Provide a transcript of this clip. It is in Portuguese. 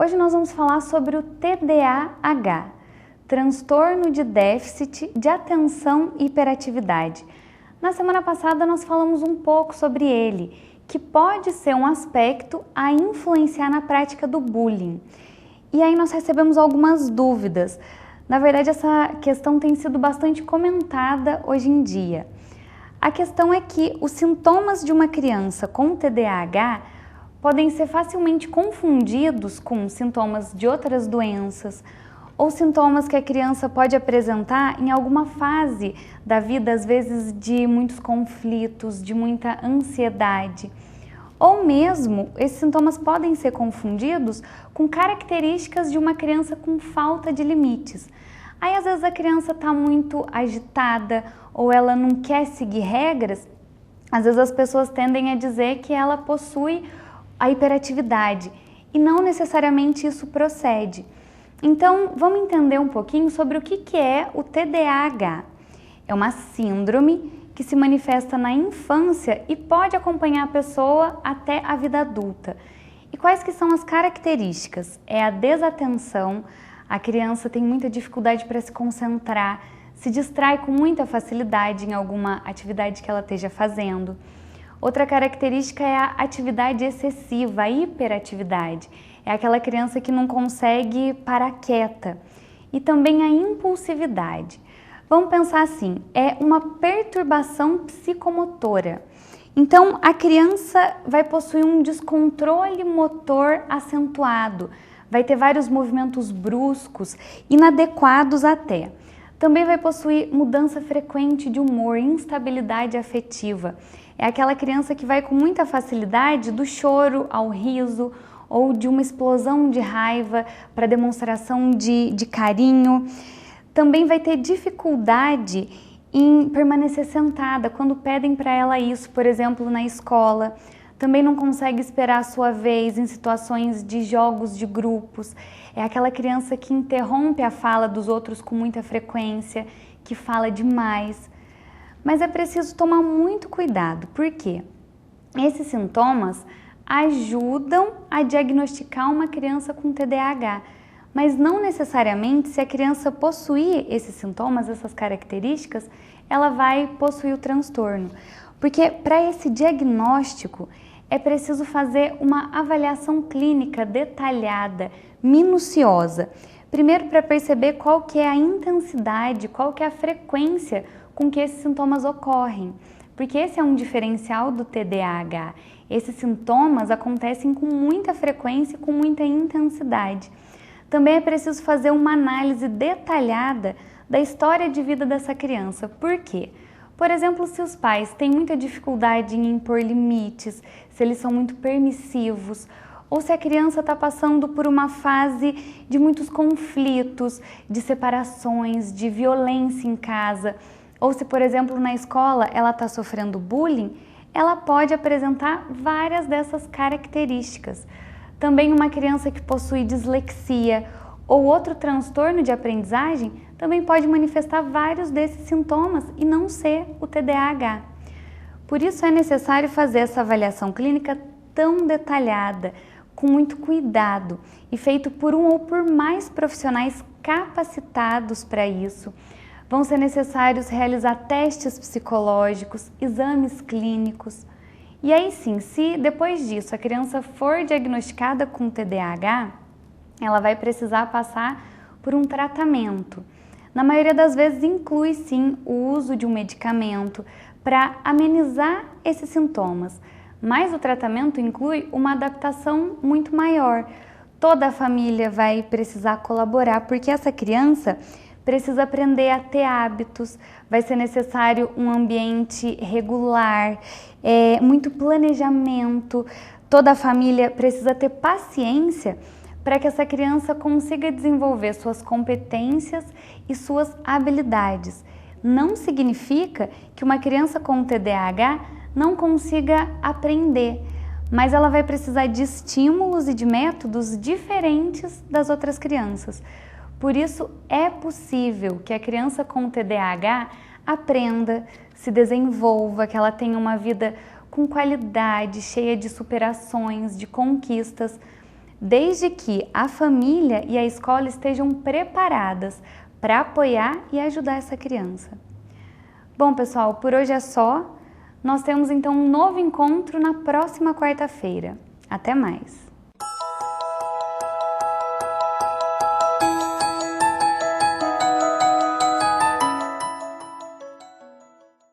Hoje nós vamos falar sobre o TDAH, transtorno de déficit de atenção e hiperatividade. Na semana passada nós falamos um pouco sobre ele, que pode ser um aspecto a influenciar na prática do bullying. E aí nós recebemos algumas dúvidas. Na verdade, essa questão tem sido bastante comentada hoje em dia. A questão é que os sintomas de uma criança com TDAH podem ser facilmente confundidos com sintomas de outras doenças ou sintomas que a criança pode apresentar em alguma fase da vida, às vezes de muitos conflitos, de muita ansiedade. Ou mesmo, esses sintomas podem ser confundidos com características de uma criança com falta de limites. Aí, às vezes, a criança está muito agitada ou ela não quer seguir regras. Às vezes, as pessoas tendem a dizer que ela possui a hiperatividade e não necessariamente isso procede. Então, vamos entender um pouquinho sobre o que é o TDAH. É uma síndrome que se manifesta na infância e pode acompanhar a pessoa até a vida adulta. E quais que são as características? É a desatenção, a criança tem muita dificuldade para se concentrar, se distrai com muita facilidade em alguma atividade que ela esteja fazendo. Outra característica é a atividade excessiva, a hiperatividade. É aquela criança que não consegue parar quieta. E também a impulsividade. Vamos pensar assim, é uma perturbação psicomotora. Então, a criança vai possuir um descontrole motor acentuado, vai ter vários movimentos bruscos, inadequados até. Também vai possuir mudança frequente de humor, instabilidade afetiva. É aquela criança que vai com muita facilidade do choro ao riso ou de uma explosão de raiva para demonstração de carinho. Também vai ter dificuldade em permanecer sentada quando pedem para ela isso, por exemplo, na escola. Também não consegue esperar a sua vez em situações de jogos de grupos. É aquela criança que interrompe a fala dos outros com muita frequência, que fala demais. Mas é preciso tomar muito cuidado, porque esses sintomas ajudam a diagnosticar uma criança com TDAH, mas não necessariamente se a criança possuir esses sintomas, essas características, ela vai possuir o transtorno. Porque para esse diagnóstico é preciso fazer uma avaliação clínica detalhada, minuciosa. Primeiro, para perceber qual que é a intensidade, qual que é a frequência com que esses sintomas ocorrem. Porque esse é um diferencial do TDAH. Esses sintomas acontecem com muita frequência e com muita intensidade. Também é preciso fazer uma análise detalhada da história de vida dessa criança. Por quê? Por exemplo, se os pais têm muita dificuldade em impor limites, se eles são muito permissivos, ou se a criança está passando por uma fase de muitos conflitos, de separações, de violência em casa, ou se, por exemplo, na escola ela está sofrendo bullying, ela pode apresentar várias dessas características. Também uma criança que possui dislexia ou outro transtorno de aprendizagem também pode manifestar vários desses sintomas e não ser o TDAH. Por isso é necessário fazer essa avaliação clínica tão detalhada, com muito cuidado e feito por um ou por mais profissionais capacitados para isso. Vão ser necessários realizar testes psicológicos, exames clínicos. E aí sim, se depois disso a criança for diagnosticada com TDAH, ela vai precisar passar por um tratamento. Na maioria das vezes inclui sim o uso de um medicamento para amenizar esses sintomas, mas o tratamento inclui uma adaptação muito maior. Toda a família vai precisar colaborar, porque essa criança precisa aprender a ter hábitos, vai ser necessário um ambiente regular, muito planejamento. Toda a família precisa ter paciência para que essa criança consiga desenvolver suas competências e suas habilidades. Não significa que uma criança com TDAH não consiga aprender, mas ela vai precisar de estímulos e de métodos diferentes das outras crianças. Por isso, é possível que a criança com TDAH aprenda, se desenvolva, que ela tenha uma vida com qualidade, cheia de superações, de conquistas, desde que a família e a escola estejam preparadas para apoiar e ajudar essa criança. Bom, pessoal, por hoje é só. Nós temos então um novo encontro na próxima quarta-feira. Até mais!